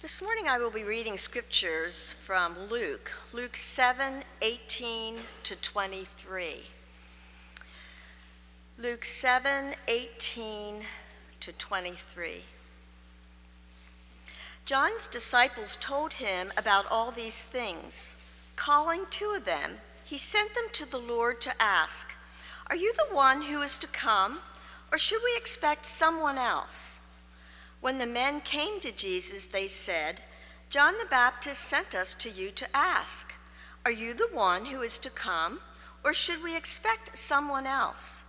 This morning I will be reading scriptures from Luke 7:18 to 23. Luke 7:18 to 23. John's disciples told him about all these things. Calling two of them, he sent them to the Lord to ask, "Are you the one who is to come, or should we expect someone else?" When the men came to Jesus, they said, "John the Baptist sent us to you to ask, 'Are you the one who is to come, or should we expect someone else?'"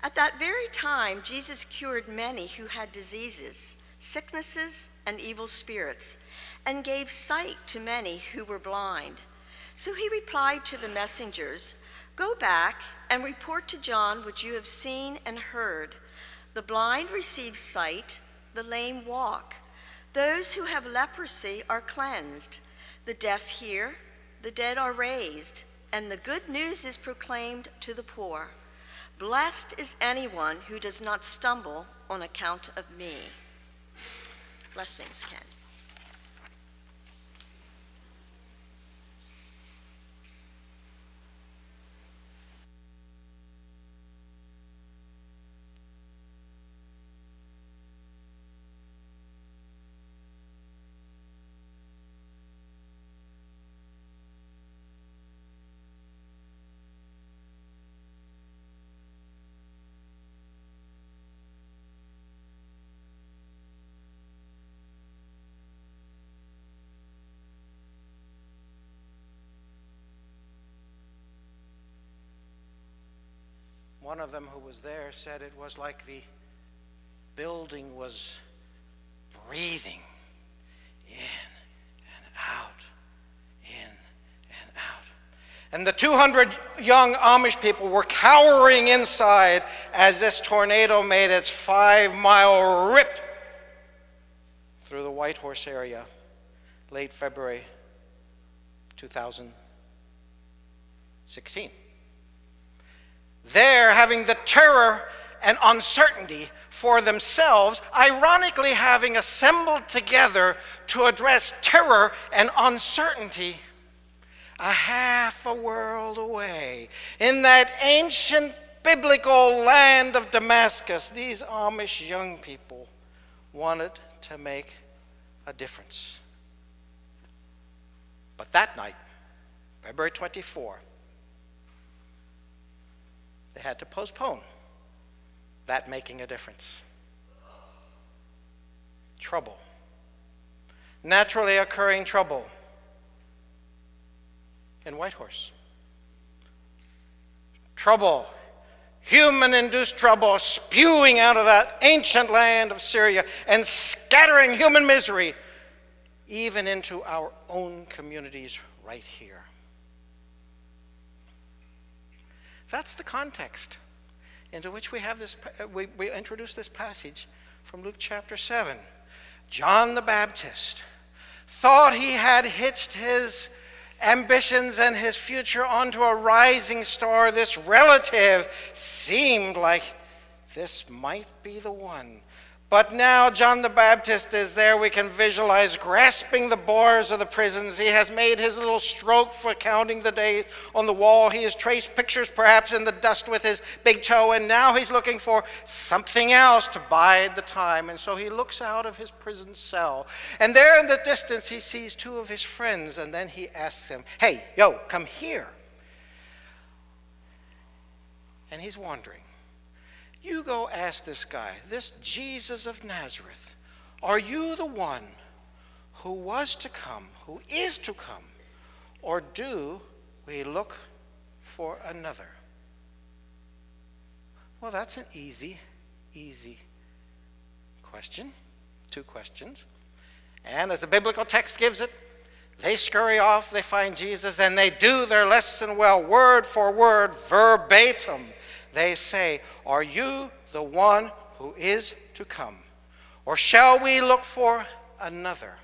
At that very time, Jesus cured many who had diseases, sicknesses, and evil spirits, and gave sight to many who were blind. So he replied to the messengers, "Go back and report to John what you have seen and heard. The blind receive sight, the lame walk. Those who have leprosy are cleansed. The deaf hear, the dead are raised, and the good news is proclaimed to the poor. Blessed is anyone who does not stumble on account of me." Blessings, Ken. One of them who was there said it was like the building was breathing in and out, in and out. And the 200 young Amish people were cowering inside as this tornado made its 5-mile rip through the White Horse area late February 2016. There, having the terror and uncertainty for themselves, ironically having assembled together to address terror and uncertainty a half a world away. In that ancient biblical land of Damascus, these Amish young people wanted to make a difference. But that night, February 24, they had to postpone that making a difference. Trouble. Naturally occurring trouble in Whitehorse. Trouble, human-induced trouble spewing out of that ancient land of Syria and scattering human misery even into our own communities right here. That's the context into which we have this. We introduce this passage from Luke chapter 7. John the Baptist thought he had hitched his ambitions and his future onto a rising star. This relative seemed like this might be the one. But now John the Baptist is there, we can visualize, grasping the bars of the prisons. He has made his little stroke for counting the days on the wall. He has traced pictures perhaps in the dust with his big toe, and now he's looking for something else to bide the time. And so he looks out of his prison cell, and there in the distance he sees two of his friends, and then he asks them, "Hey, yo, come here." And he's wondering. You go ask this guy, this Jesus of Nazareth, are you the one who was to come, who is to come, or do we look for another? Well, that's an easy question, two questions. And as the biblical text gives it, they scurry off, they find Jesus, and they do their lesson well, word for word, verbatim. They say, "Are you the one who is to come? Or shall we look for another?"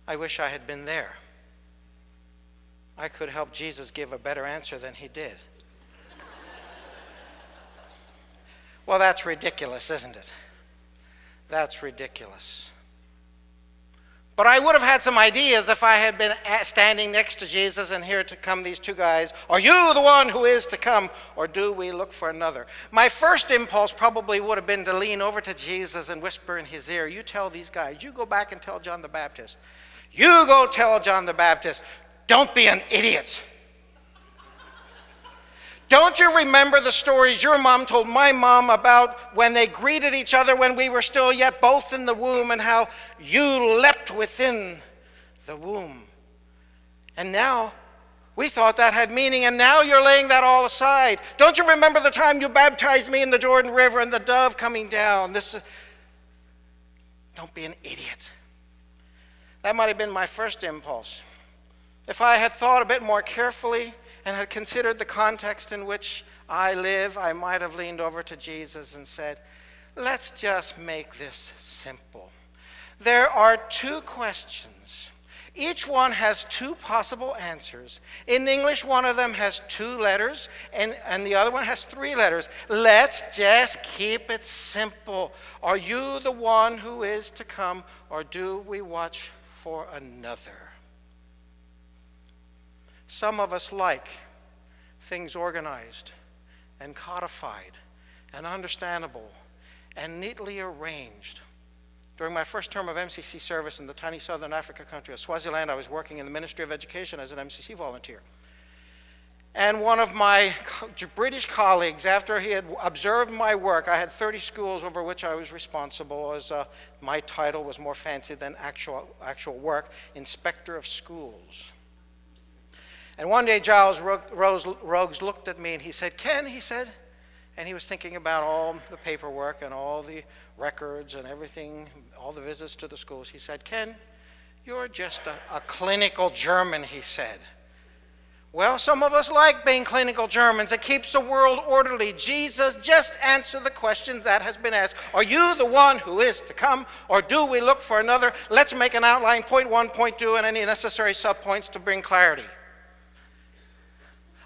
I wish I had been there. I could help Jesus give a better answer than he did. Well, that's ridiculous, isn't it? That's ridiculous. But I would have had some ideas if I had been standing next to Jesus and here to come these two guys. Are you the one who is to come, or do we look for another? My first impulse probably would have been to lean over to Jesus and whisper in his ear, you tell these guys, you go back and tell John the Baptist. You go tell John the Baptist, don't be an idiot. Don't you remember the stories your mom told my mom about when they greeted each other when we were still yet both in the womb, and how you leapt within the womb? And now we thought that had meaning, and now you're laying that all aside. Don't you remember the time you baptized me in the Jordan River and the dove coming down? Don't be an idiot. That might have been my first impulse. If I had thought a bit more carefully and had considered the context in which I live, I might have leaned over to Jesus and said, let's just make this simple. There are two questions. Each one has two possible answers. In English, one of them has 2 letters, and the other one has 3 letters. Let's just keep it simple. Are you the one who is to come, or do we watch for another? Some of us like things organized and codified and understandable and neatly arranged. During my first term of MCC service in the tiny southern Africa country of Swaziland, I was working in the Ministry of Education as an MCC volunteer. And one of my British colleagues, after he had observed my work, I had 30 schools over which I was responsible, as my title was more fancy than actual work, Inspector of Schools. And one day Giles Rogues looked at me and he said, Ken, he said, and he was thinking about all the paperwork and all the records and everything, all the visits to the schools. He said, Ken, you're just a clinical German, he said. Well, some of us like being clinical Germans. It keeps the world orderly. Jesus, just answer the questions that has been asked. Are you the one who is to come, or do we look for another? Let's make an outline, point 1, point 2, and any necessary subpoints to bring clarity.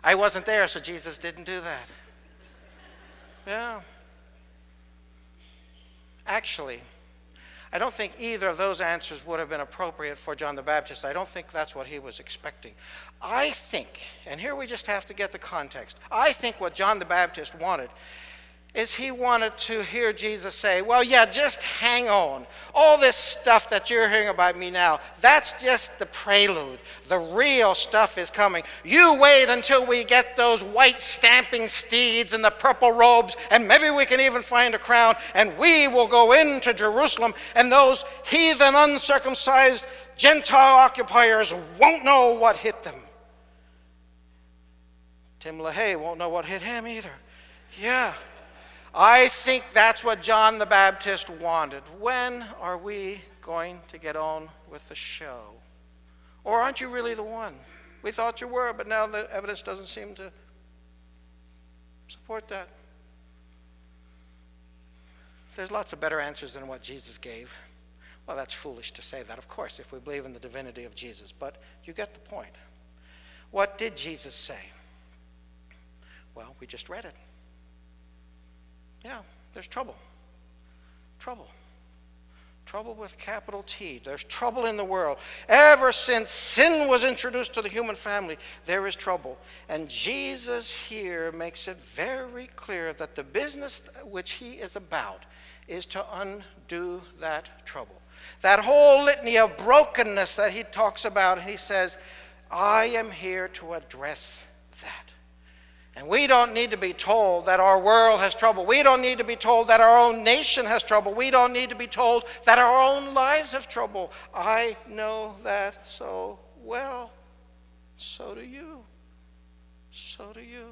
I wasn't there, so Jesus didn't do that. Yeah. Actually, I don't think either of those answers would have been appropriate for John the Baptist. I don't think that's what he was expecting. I think, and here we just have to get the context, I think what John the Baptist wanted is he wanted to hear Jesus say, well, yeah, just hang on. All this stuff that you're hearing about me now, that's just the prelude. The real stuff is coming. You wait until we get those white stamping steeds and the purple robes, and maybe we can even find a crown, and we will go into Jerusalem, and those heathen, uncircumcised Gentile occupiers won't know what hit them. Tim LaHaye won't know what hit him either. Yeah. I think that's what John the Baptist wanted. When are we going to get on with the show? Or aren't you really the one? We thought you were, but now the evidence doesn't seem to support that. There's lots of better answers than what Jesus gave. Well, that's foolish to say that, of course, if we believe in the divinity of Jesus, but you get the point. What did Jesus say? Well, we just read it. Yeah, there's trouble. Trouble. Trouble with capital T. There's trouble in the world. Ever since sin was introduced to the human family, there is trouble. And Jesus here makes it very clear that the business which he is about is to undo that trouble. That whole litany of brokenness that he talks about, he says, I am here to address that. And we don't need to be told that our world has trouble. We don't need to be told that our own nation has trouble. We don't need to be told that our own lives have trouble. I know that so well. So do you. So do you.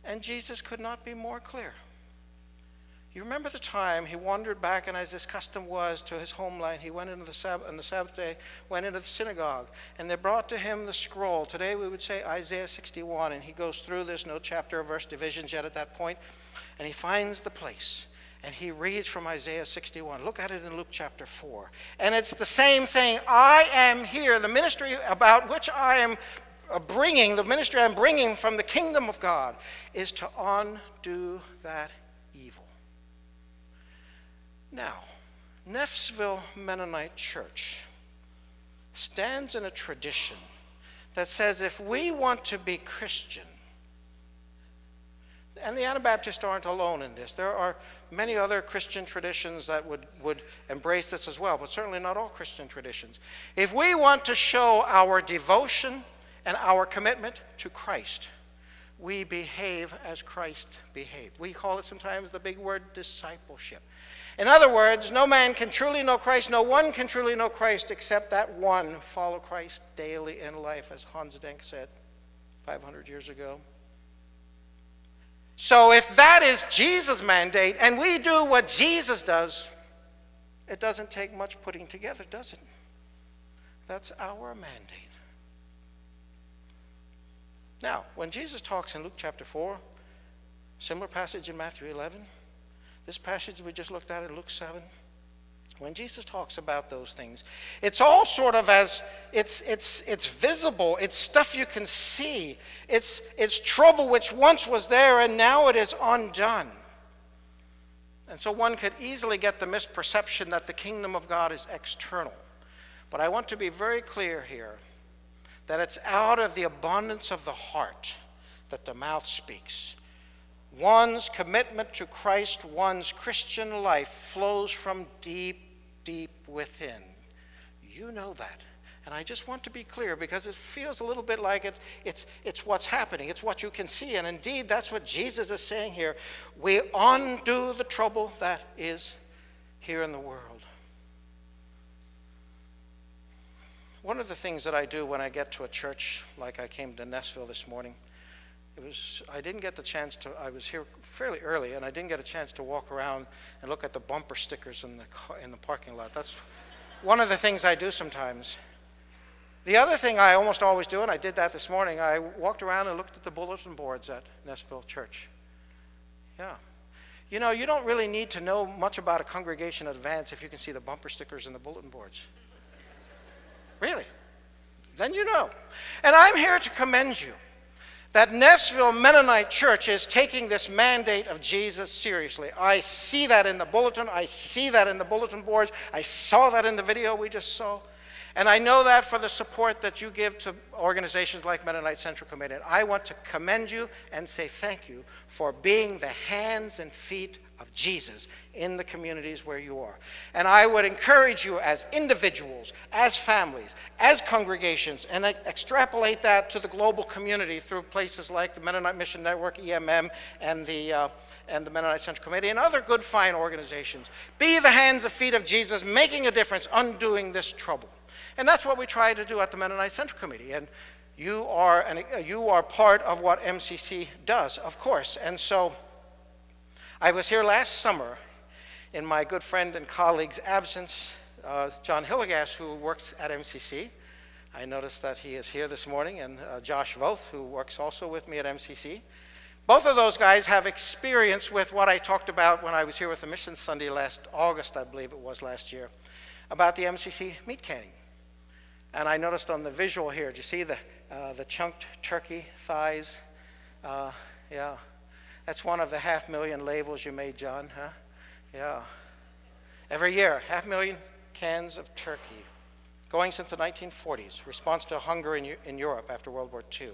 And Jesus could not be more clear. You remember the time he wandered back, and as his custom was, to his homeland. He went into the Sabbath day, went into the synagogue, and they brought to him the scroll. Today we would say Isaiah 61, and he goes through this, no chapter or verse divisions yet at that point, and he finds the place, and he reads from Isaiah 61. Look at it in Luke chapter 4. And it's the same thing. I am here, the ministry about which I am bringing, the ministry I'm bringing from the kingdom of God, is to undo that evil. Now, Neffsville Mennonite Church stands in a tradition that says if we want to be Christian, and the Anabaptists aren't alone in this. There are many other Christian traditions that would embrace this as well, but certainly not all Christian traditions. If we want to show our devotion and our commitment to Christ, we behave as Christ behaved. We call it sometimes the big word discipleship. In other words, no man can truly know Christ, no one can truly know Christ except that one follow Christ daily in life, as Hans Denk said 500 years ago. So if that is Jesus' mandate and we do what Jesus does, it doesn't take much putting together, does it? That's our mandate. Now, when Jesus talks in Luke chapter 4, similar passage in Matthew 11, this passage we just looked at in Luke 7, when Jesus talks about those things, it's all sort of as, it's visible, it's stuff you can see, it's trouble which once was there and now it is undone. And so one could easily get the misperception that the kingdom of God is external. But I want to be very clear here that it's out of the abundance of the heart that the mouth speaks. One's commitment to Christ, one's Christian life flows from deep within. You know that. And I just want to be clear because it feels a little bit like it's what's happening. It's what you can see. And indeed, that's what Jesus is saying here. We undo the trouble that is here in the world. One of the things that I do when I get to a church, like I came to Nessville this morning, I didn't get the chance to, I was here fairly early, and I didn't get a chance to walk around and look at the bumper stickers in the parking lot. That's one of the things I do sometimes. The other thing I almost always do, and I did that this morning, I walked around and looked at the bulletin boards at Nessville Church. Yeah. You know, you don't really need to know much about a congregation in advance if you can see the bumper stickers and the bulletin boards. Really. Then you know. And I'm here to commend you that Neffsville Mennonite Church is taking this mandate of Jesus seriously. I see that in the bulletin. I see that in the bulletin boards. I saw that in the video we just saw. And I know that for the support that you give to organizations like Mennonite Central Committee. And I want to commend you and say thank you for being the hands and feet of Jesus in the communities where you are. And I would encourage you as individuals, as families, as congregations, and extrapolate that to the global community through places like the Mennonite Mission Network, EMM, and the Mennonite Central Committee, and other good, fine organizations. Be the hands and feet of Jesus, making a difference, undoing this trouble. And that's what we try to do at the Mennonite Central Committee. And you are part of what MCC does, of course. And so I was here last summer in my good friend and colleague's absence, John Hillegas, who works at MCC. I noticed that he is here this morning, and Josh Voth, who works also with me at MCC. Both of those guys have experience with what I talked about when I was here with the Mission Sunday last August, I believe it was last year, about the MCC meat canning. And I noticed on the visual here, do you see the chunked turkey thighs? Yeah. That's one of the 500,000 labels you made, John, huh? Yeah. Every year, 500,000 cans of turkey, going since the 1940s, response to hunger in Europe after World War II.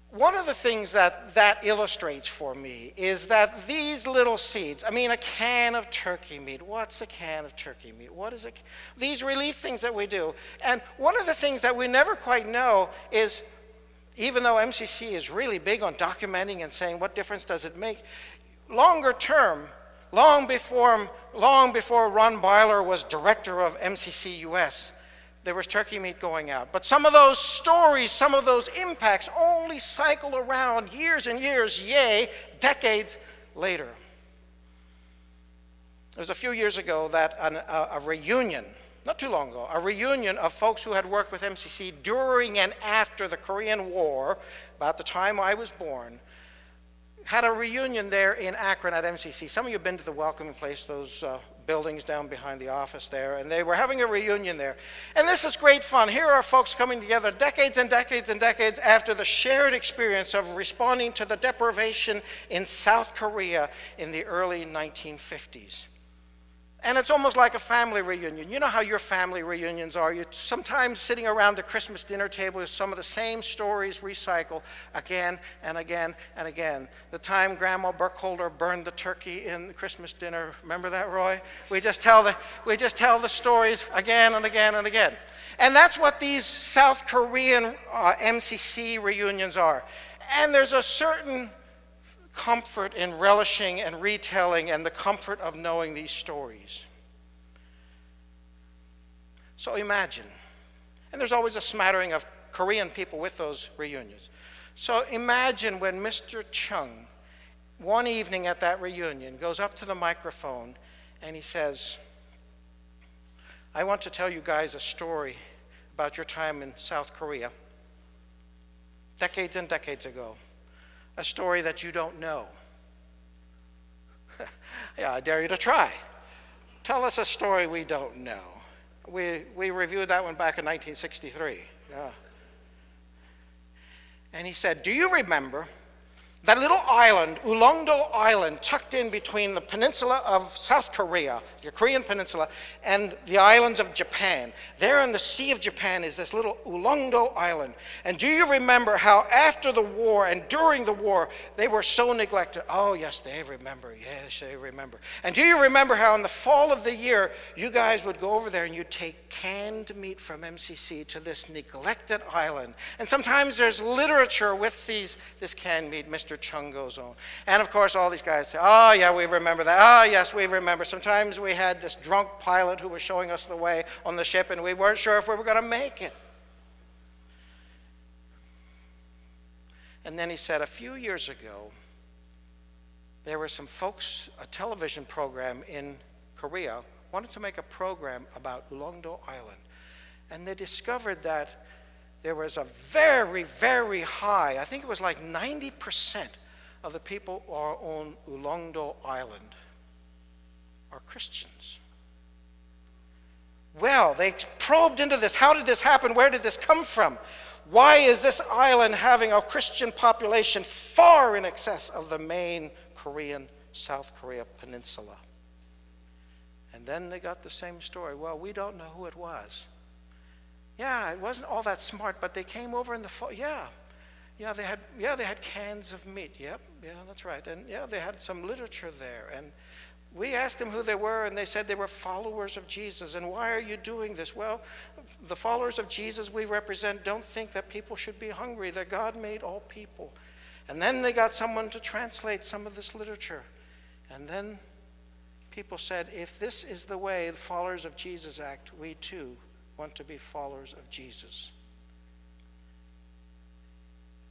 One of the things that illustrates for me is that these little seeds, I mean, a can of turkey meat. What's a can of turkey meat? What is it? These relief things that we do. And one of the things that we never quite know is, even though MCC is really big on documenting and saying what difference does it make, longer term, long before Ron Byler was director of MCC US, there was turkey meat going out. But some of those stories, some of those impacts only cycle around years and years, decades later. It was a few years ago that a reunion, not too long ago, a reunion of folks who had worked with MCC during and after the Korean War, about the time I was born, had a reunion there in Akron at MCC. Some of you have been to the welcoming place, those buildings down behind the office there, and they were having a reunion there. And this is great fun. Here are folks coming together decades and decades and decades after the shared experience of responding to the deprivation in South Korea in the early 1950s. And it's almost like a family reunion. You know how your family reunions are. You're sometimes sitting around the Christmas dinner table with some of the same stories recycled again and again and again. The time Grandma Burkholder burned the turkey in the Christmas dinner. Remember that, Roy? We just tell the stories again and again and again. And that's what these South Korean MCC reunions are. And there's a certain comfort in relishing and retelling and the comfort of knowing these stories. So imagine, and there's always a smattering of Korean people with those reunions. So imagine when Mr. Chung, one evening at that reunion, goes up to the microphone and he says, I want to tell you guys a story about your time in South Korea, decades and decades ago. A story that you don't know. Yeah, I dare you to try. Tell us a story we don't know. We reviewed that one back in 1963. Yeah. And he said, do you remember that little island, Ulleungdo Island, tucked in between the peninsula of South Korea, the Korean peninsula, and the islands of Japan? There in the Sea of Japan is this little Ulleungdo Island. And do you remember how after the war and during the war, they were so neglected? Oh, yes, they remember. Yes, they remember. And do you remember how in the fall of the year, you guys would go over there and you'd take canned meat from MCC to this neglected island? And sometimes there's literature with this canned meat. Mr. Chung goes on. And of course, all these guys say, oh, yeah, we remember that. Oh, yes, we remember. Sometimes we had this drunk pilot who was showing us the way on the ship, and we weren't sure if we were going to make it. And then he said, a few years ago, there were some folks, a television program in Korea, wanted to make a program about Ulleungdo Island. And they discovered that there was a very, very high, I think it was like 90% of the people who are on Ulleungdo Island are Christians. Well, they probed into this. How did this happen? Where did this come from? Why is this island having a Christian population far in excess of the main South Korea peninsula? And then they got the same story. Well, we don't know who it was. Yeah, it wasn't all that smart, but they came over in the fall. Yeah, they had cans of meat. Yep, yeah, that's right. And yeah, they had some literature there. And we asked them who they were, and they said they were followers of Jesus. And why are you doing this? Well, the followers of Jesus we represent don't think that people should be hungry, that God made all people. And then they got someone to translate some of this literature. And then people said, if this is the way the followers of Jesus act, we too want to be followers of Jesus.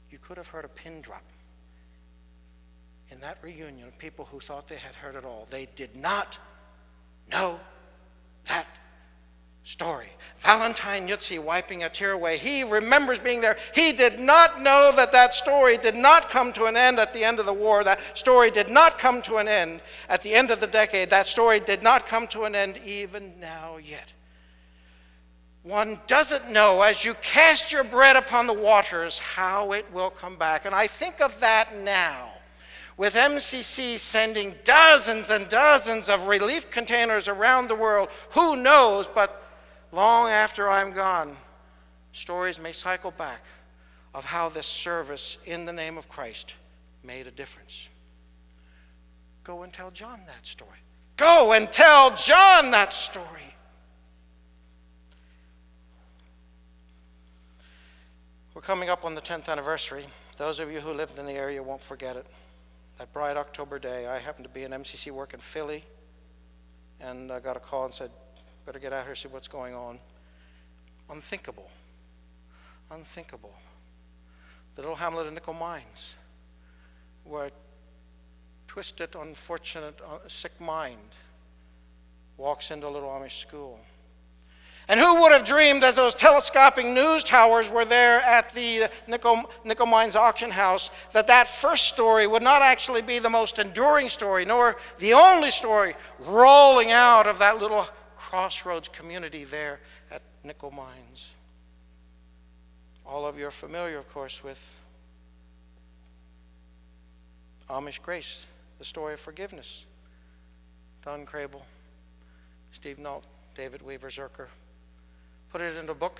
You could have heard a pin drop in that reunion of people who thought they had heard it all. They did not know that story. Valentine Yutzi wiping a tear away. He remembers being there. He did not know that story did not come to an end at the end of the war. That story did not come to an end at the end of the decade. That story did not come to an end even now yet. One doesn't know, as you cast your bread upon the waters, how it will come back. And I think of that now, with MCC sending dozens and dozens of relief containers around the world. Who knows, but long after I'm gone, stories may cycle back of how this service in the name of Christ made a difference. Go and tell John that story. Go and tell John that story. We're coming up on the 10th anniversary. Those of you who lived in the area won't forget it. That bright October day, I happened to be in MCC work in Philly, and I got a call and said, better get out here and see what's going on. Unthinkable. Unthinkable. The little hamlet of Nickel Mines, where a twisted, unfortunate, sick mind walks into a little Amish school. And who would have dreamed as those telescopic news towers were there at the nickel mines auction house that that first story would not actually be the most enduring story, nor the only story rolling out of that little crossroads community there at nickel mines. All of you are familiar, of course, with Amish Grace, the story of forgiveness. Don Crable, Steve Nault, David Weaver Zerker. Put it in a book.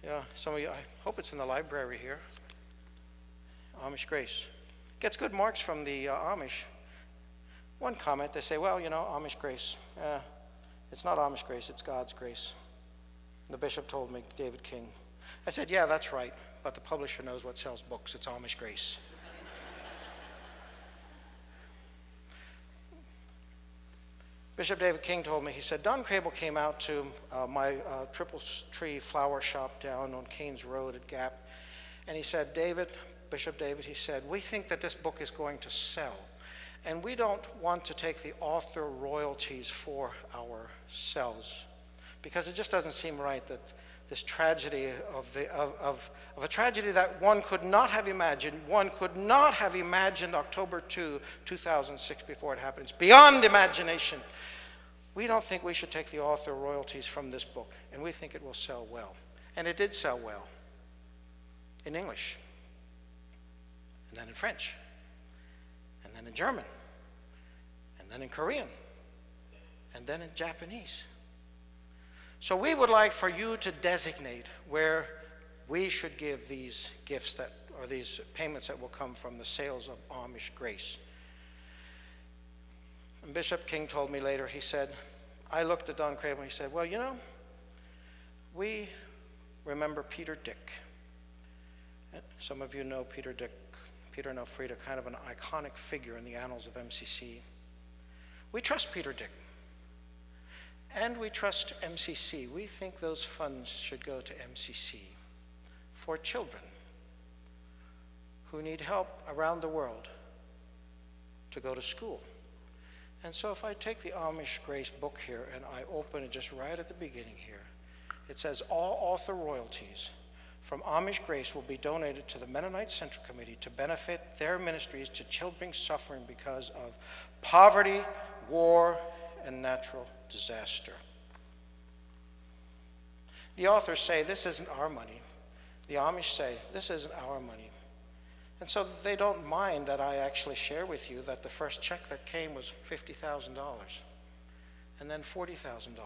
Yeah, some of you, I hope it's in the library here. Amish Grace. Gets good marks from the Amish. One comment, they say, well, Amish Grace. It's not Amish Grace, it's God's grace. The bishop told me, David King. I said, yeah, that's right, but the publisher knows what sells books. It's Amish Grace. Bishop David King told me, he said, Don Crable came out to my Triple Tree flower shop down on Keynes Road at Gap, and he said, Bishop David, he said, we think that this book is going to sell, and we don't want to take the author royalties for ourselves, because it just doesn't seem right that this tragedy of a tragedy that one could not have imagined. One could not have imagined October 2, 2006 before it happened. It's beyond imagination. We don't think we should take the author royalties from this book, and we think it will sell well. And it did sell well in English, and then in French, and then in German, and then in Korean, and then in Japanese. So we would like for you to designate where we should give these gifts or these payments that will come from the sales of Amish Grace. And Bishop King told me later, he said, I looked at Don Crable and he said, well, we remember Peter Dick. Some of you know Peter Dick, Peter Nelfrida, kind of an iconic figure in the annals of MCC. We trust Peter Dick. And we trust MCC. We think those funds should go to MCC for children who need help around the world to go to school. And so if I take the Amish Grace book here and I open it just right at the beginning here, it says all author royalties from Amish Grace will be donated to the Mennonite Central Committee to benefit their ministries to children suffering because of poverty, war, and natural disaster. The authors say, this isn't our money. The Amish say, this isn't our money. And so they don't mind that I actually share with you that the first check that came was $50,000, and then $40,000.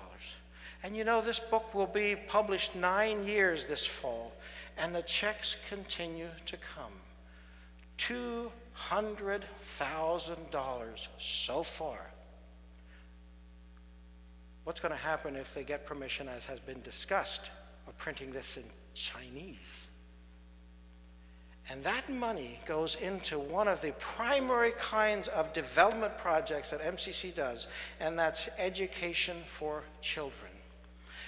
And this book will be published 9 years this fall, and the checks continue to come. $200,000 so far. What's going to happen if they get permission, as has been discussed, of printing this in Chinese? And that money goes into one of the primary kinds of development projects that MCC does, and that's education for children.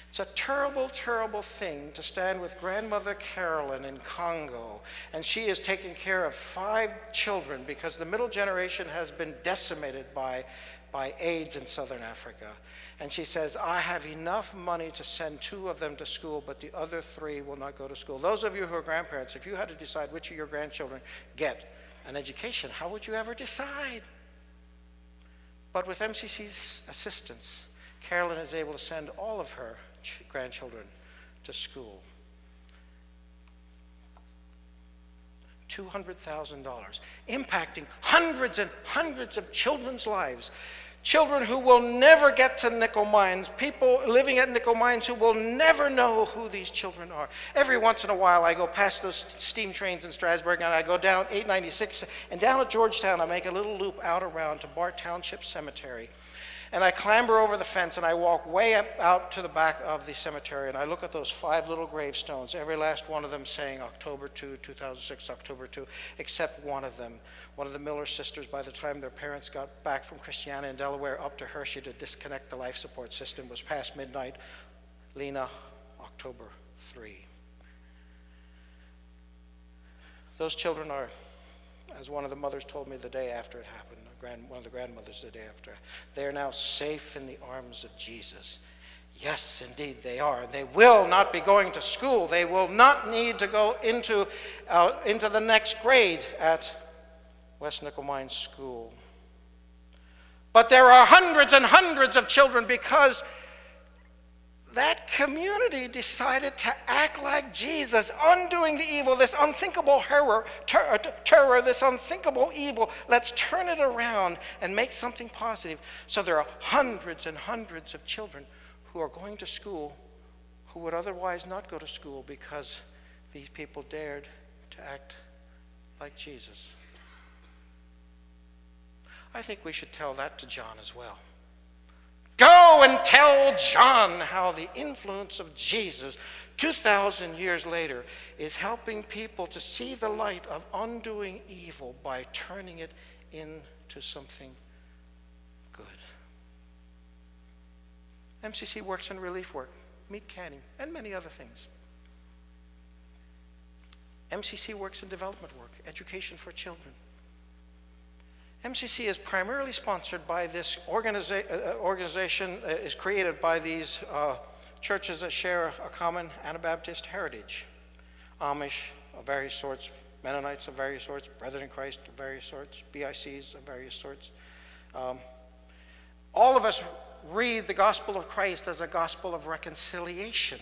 It's a terrible, terrible thing to stand with Grandmother Carolyn in Congo, and she is taking care of 5 children because the middle generation has been decimated by AIDS in southern Africa. And she says, I have enough money to send 2 of them to school, but the other 3 will not go to school. Those of you who are grandparents, if you had to decide which of your grandchildren get an education, how would you ever decide? But with MCC's assistance, Carolyn is able to send all of her grandchildren to school. $200,000, impacting hundreds and hundreds of children's lives. Children who will never get to nickel mines, people living at nickel mines who will never know who these children are. Every once in a while, I go past those steam trains in Strasburg, and I go down 896, and down at Georgetown, I make a little loop out around to Bart Township Cemetery. And I clamber over the fence, and I walk way up out to the back of the cemetery, and I look at those 5 little gravestones, every last one of them saying October 2, 2006, October 2, except one of them. One of the Miller sisters, by the time their parents got back from Christiana in Delaware up to Hershey to disconnect the life support system, was past midnight. Lena, October 3. Those children are, as one of the mothers told me the day after it happened, one of the grandmothers the day after, they are now safe in the arms of Jesus. Yes, indeed they are. They will not be going to school. They will not need to go into the next grade at West Nickel Mines School. But there are hundreds and hundreds of children because that community decided to act like Jesus, undoing the evil, this unthinkable terror, this unthinkable evil. Let's turn it around and make something positive. So there are hundreds and hundreds of children who are going to school who would otherwise not go to school because these people dared to act like Jesus. I think we should tell that to John as well. Go and tell John how the influence of Jesus 2,000 years later is helping people to see the light of undoing evil by turning it into something good. MCC works in relief work, meat canning, and many other things. MCC works in development work, education for children. MCC is primarily sponsored by this organization, is created by these churches that share a common Anabaptist heritage. Amish of various sorts, Mennonites of various sorts, Brethren in Christ of various sorts, BICs of various sorts. All of us read the gospel of Christ as a gospel of reconciliation.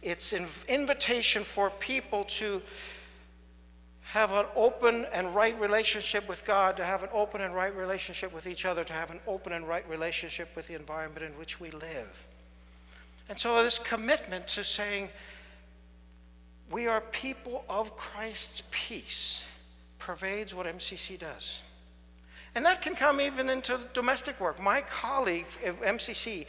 It's an invitation for people to have an open and right relationship with God, to have an open and right relationship with each other, to have an open and right relationship with the environment in which we live. And so this commitment to saying we are people of Christ's peace pervades what MCC does. And that can come even into domestic work. My colleague at MCC,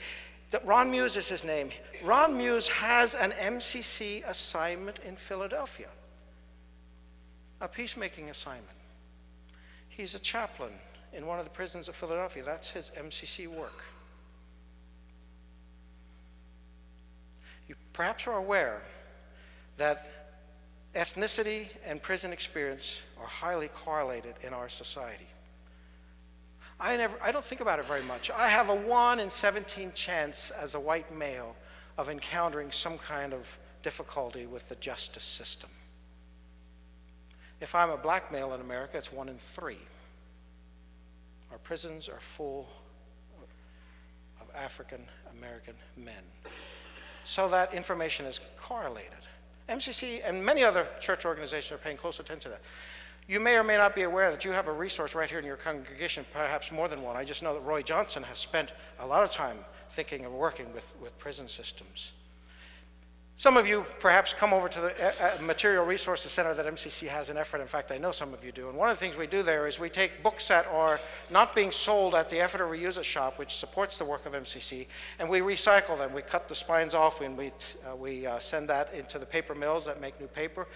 Ron Muse is his name. Ron Muse has an MCC assignment in Philadelphia. A peacemaking assignment. He's a chaplain in one of the prisons of Philadelphia. That's his MCC work. You perhaps are aware that ethnicity and prison experience are highly correlated in our society. I don't think about it very much. I have a 1 in 17 chance as a white male of encountering some kind of difficulty with the justice system. If I'm a black male in America, it's 1 in 3. Our prisons are full of African American men. So that information is correlated. MCC and many other church organizations are paying close attention to that. You may or may not be aware that you have a resource right here in your congregation, perhaps more than one. I just know that Roy Johnson has spent a lot of time thinking and working with prison systems. Some of you perhaps come over to the Material Resources Center that MCC has in Effort. In fact, I know some of you do. And one of the things we do there is we take books that are not being sold at the Effort or Reuse It shop, which supports the work of MCC, and we recycle them. We cut the spines off and we send that into the paper mills that make new paper.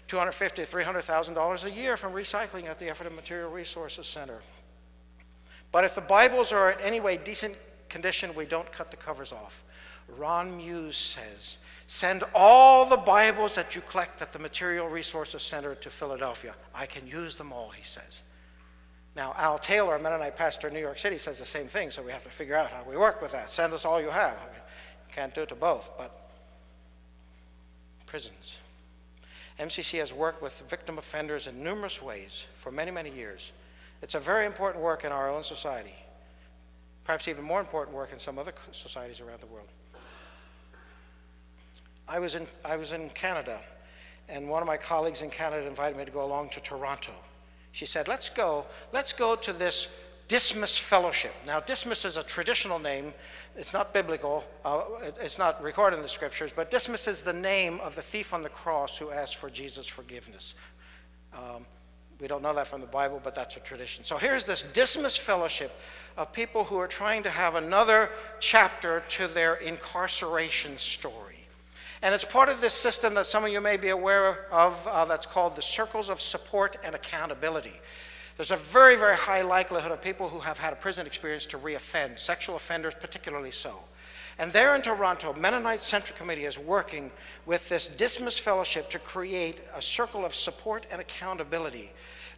$250,000 to $300,000 a year from recycling at the Effort and Material Resources Center. But if the Bibles are in any way decent condition, we don't cut the covers off. Ron Muse says, send all the Bibles that you collect at the Material Resources Center to Philadelphia. I can use them all, he says. Now, Al Taylor, a Mennonite pastor in New York City, says the same thing, so we have to figure out how we work with that. Send us all you have. I mean, you can't do it to both, but prisons. MCC has worked with victim offenders in numerous ways for many, many years. It's a very important work in our own society, perhaps even more important work in some other societies around the world. I was in Canada, and one of my colleagues in Canada invited me to go along to Toronto. She said, let's go to this Dismas Fellowship. Now, Dismas is a traditional name. It's not biblical. It's not recorded in the scriptures, but Dismas is the name of the thief on the cross who asked for Jesus' forgiveness. We don't know that from the Bible, but that's a tradition. So here's this Dismas Fellowship of people who are trying to have another chapter to their incarceration story. And it's part of this system that some of you may be aware of that's called the Circles of Support and Accountability. There's a very, very high likelihood of people who have had a prison experience to reoffend, sexual offenders particularly so. And there in Toronto, Mennonite Central Committee is working with this Dismas Fellowship to create a circle of support and accountability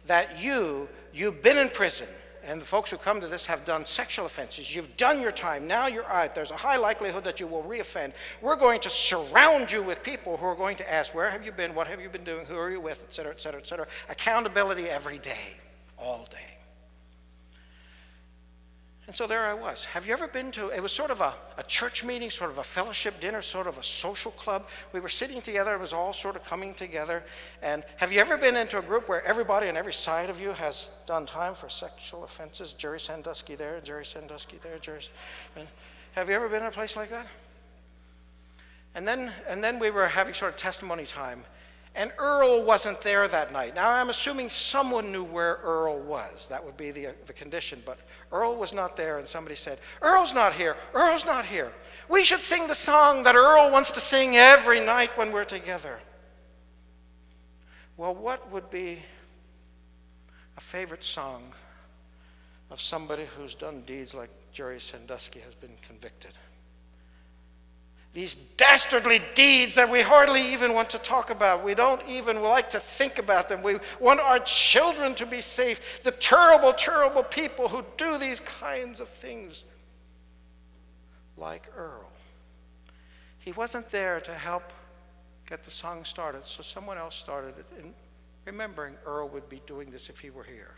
that you've been in prison and the folks who come to this have done sexual offenses. You've done your time. Now you're out. There's a high likelihood that you will reoffend. We're going to surround you with people who are going to ask, where have you been? What have you been doing? Who are you with? Et cetera, et cetera, et cetera. Accountability every day, all day. And so there I was. Have you ever been to, it was sort of a church meeting, sort of a fellowship dinner, sort of a social club. We were sitting together, it was all sort of coming together. And have you ever been into a group where everybody on every side of you has done time for sexual offenses? Jerry Sandusky there, Jerry Sandusky there, have you ever been in a place like that? And then we were having sort of testimony time. And Earl wasn't there that night. Now, I'm assuming someone knew where Earl was. That would be the condition. But Earl was not there, and somebody said, Earl's not here. Earl's not here. We should sing the song that Earl wants to sing every night when we're together. Well, what would be a favorite song of somebody who's done deeds like Jerry Sandusky has been convicted? These dastardly deeds that we hardly even want to talk about. We don't even like to think about them. We want our children to be safe. The terrible, terrible people who do these kinds of things. Like Earl. He wasn't there to help get the song started, so someone else started it. And remembering Earl would be doing this if he were here.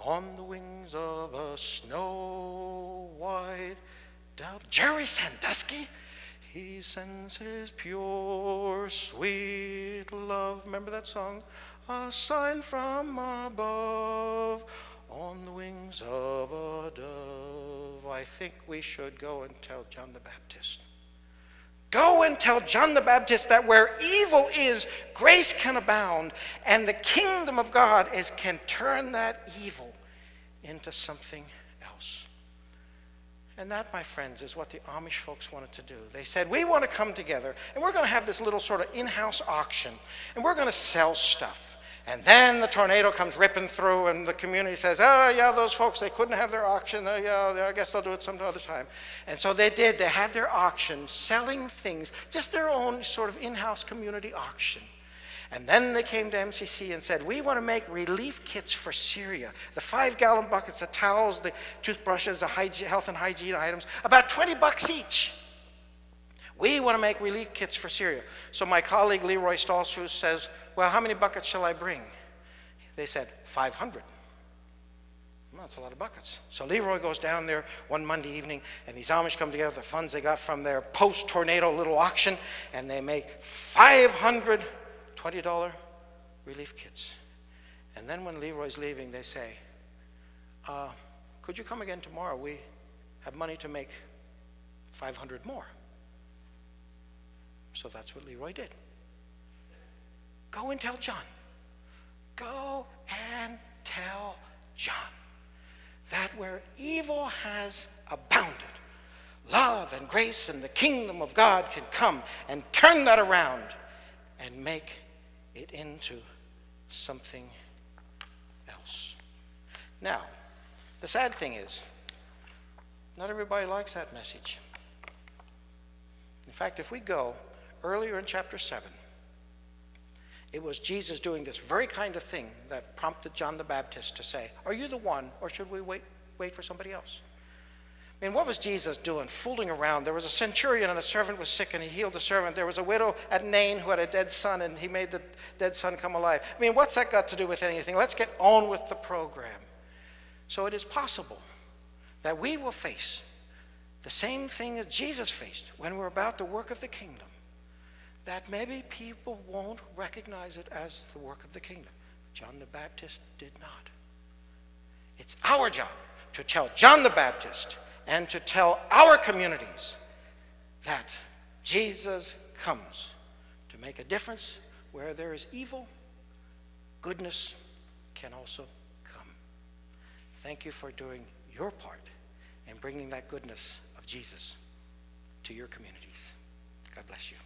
On the wings of a snow white Jerry Sandusky, he sends his pure, sweet love. Remember that song? A sign from above, on the wings of a dove. I think we should go and tell John the Baptist. Go and tell John the Baptist that where evil is, grace can abound, and the kingdom of God can turn that evil into something else. And that, my friends, is what the Amish folks wanted to do. They said, we want to come together, and we're going to have this little sort of in-house auction, and we're going to sell stuff. And then the tornado comes ripping through, and the community says, oh, yeah, those folks, they couldn't have their auction. Yeah, I guess they'll do it some other time. And so they did. They had their auction, selling things, just their own sort of in-house community auction. And then they came to MCC and said, we want to make relief kits for Syria. The 5-gallon buckets, the towels, the toothbrushes, the health and hygiene items, about $20 each. We want to make relief kits for Syria. So my colleague Leroy Stolzfus says, well, how many buckets shall I bring? They said, 500. Well, that's a lot of buckets. So Leroy goes down there one Monday evening, and these Amish come together with the funds they got from their post-tornado little auction, and they make 500 $20 relief kits. And then when Leroy's leaving, they say, could you come again tomorrow? We have money to make 500 more. So that's what Leroy did. Go and tell John. Go and tell John that where evil has abounded, love and grace and the kingdom of God can come and turn that around and make it into something else. Now, the sad thing is, not everybody likes that message. In fact, if we go earlier in chapter 7, it was Jesus doing this very kind of thing that prompted John the Baptist to say, are you the one, or should we wait for somebody else? I mean, what was Jesus doing? Fooling around. There was a centurion and a servant was sick and he healed the servant. There was a widow at Nain who had a dead son and he made the dead son come alive. I mean, what's that got to do with anything? Let's get on with the program. So it is possible that we will face the same thing as Jesus faced when we're about the work of the kingdom. That maybe people won't recognize it as the work of the kingdom. John the Baptist did not. It's our job to tell John the Baptist and to tell our communities that Jesus comes to make a difference. Where there is evil, goodness can also come. Thank you for doing your part in bringing that goodness of Jesus to your communities. God bless you.